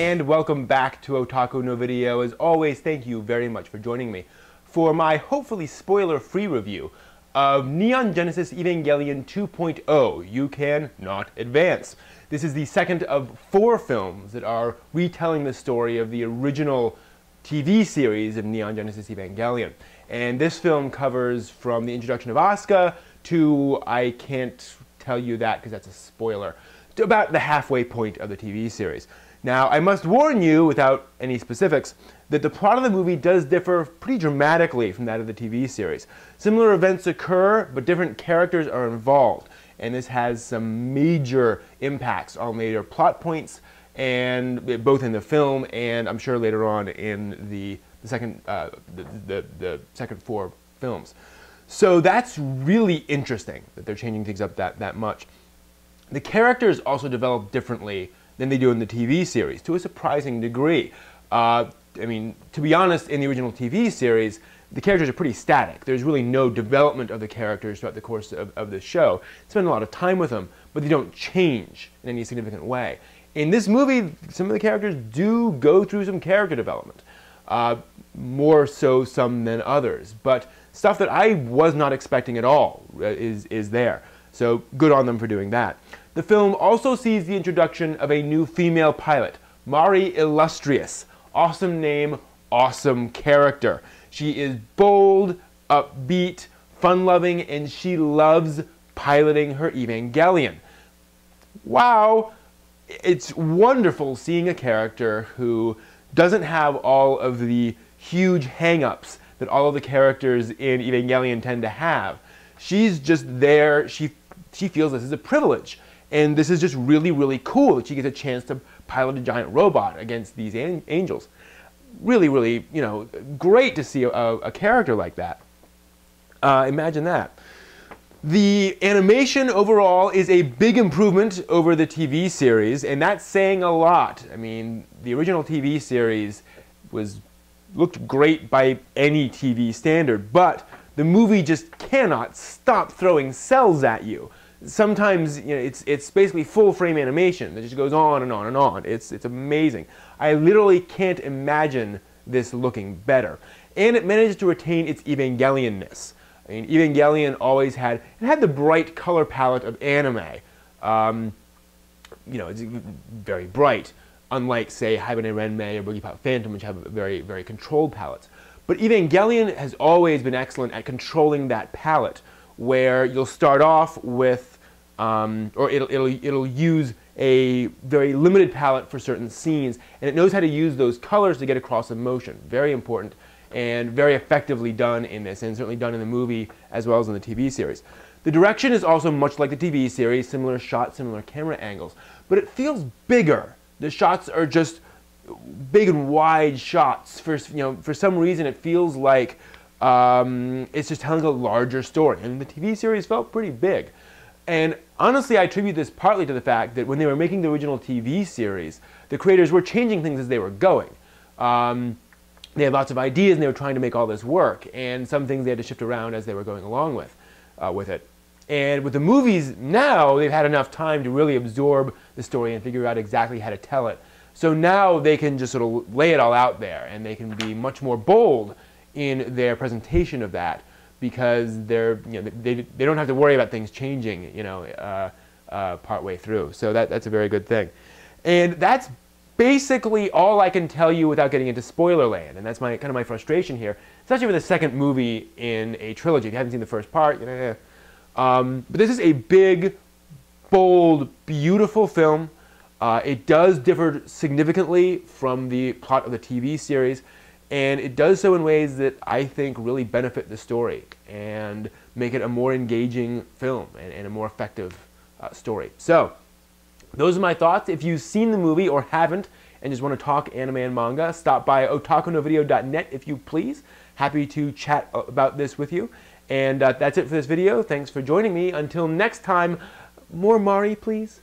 and welcome back to Otaku no Video. As always, thank you very much for joining me for my hopefully spoiler-free review of Neon Genesis Evangelion 2.0, You Can Not Advance. This is the second of 4 films that are retelling the story of the original TV series of Neon Genesis Evangelion. And this film covers from the introduction of Asuka to, I can't tell you that because that's a spoiler, to about the halfway point of the TV series. Now, I must warn you, without any specifics, that the plot of the movie does differ pretty dramatically from that of the TV series. Similar events occur, but different characters are involved, and this has some major impacts on later plot points, and both in the film and I'm sure later on in the second 4 films. So that's really interesting that they're changing things up that much. The characters also develop differently than they do in the TV series, to a surprising degree. I mean, to be honest, in the original TV series, the characters are pretty static. There's really no development of the characters throughout the course of the show. Spend a lot of time with them, but they don't change in any significant way. In this movie, some of the characters do go through some character development. More so some than others, but stuff that I was not expecting at all is there. So good on them for doing that. The film also sees the introduction of a new female pilot, Mari Illustrious. Awesome name, awesome character. She is bold, upbeat, fun-loving, and she loves piloting her Evangelion. Wow! It's wonderful seeing a character who doesn't have all of the huge hang-ups that all of the characters in Evangelion tend to have. She's just there. She feels this is a privilege. And this is just really, really cool that she gets a chance to pilot a giant robot against these angels. Really, really, you know, great to see a character like that. Imagine that. The animation overall is a big improvement over the TV series, and that's saying a lot. I mean, the original TV series looked great by any TV standard, but the movie just cannot stop throwing cells at you. Sometimes, you know, it's basically full-frame animation that just goes on and on and on. It's amazing. I literally can't imagine this looking better. And it managed to retain its Evangelion-ness. I mean, Evangelion always had the bright color palette of anime. You know, it's very bright, unlike, say, Haibane Renmei or Boogie Pop Phantom, which have very, very controlled palettes. But Evangelion has always been excellent at controlling that palette, where you'll start off with, or it'll use a very limited palette for certain scenes, and it knows how to use those colors to get across emotion. Very important and very effectively done in this, and certainly done in the movie as well as in the TV series. The direction is also much like the TV series, similar shots, similar camera angles, but it feels bigger. The shots are just big and wide shots. For some reason, it feels like it's just telling a larger story. And the TV series felt pretty big. And honestly, I attribute this partly to the fact that when they were making the original TV series, the creators were changing things as they were going. They had lots of ideas and they were trying to make all this work. And some things they had to shift around as they were going along with it. And with the movies now, they've had enough time to really absorb the story and figure out exactly how to tell it. So now they can just sort of lay it all out there, and they can be much more bold in their presentation of that, because they don't have to worry about things changing, partway through. So that's a very good thing. And that's basically all I can tell you without getting into spoiler land, and that's kind of my frustration here, especially with the second movie in a trilogy. If you haven't seen the first part, but this is a big, bold, beautiful film. It does differ significantly from the plot of the TV series, and it does so in ways that I think really benefit the story and make it a more engaging film and a more effective story. So, those are my thoughts. If you've seen the movie or haven't and just want to talk anime and manga, stop by otakunovideo.net if you please. Happy to chat about this with you. And that's it for this video. Thanks for joining me. Until next time, more Mari, please.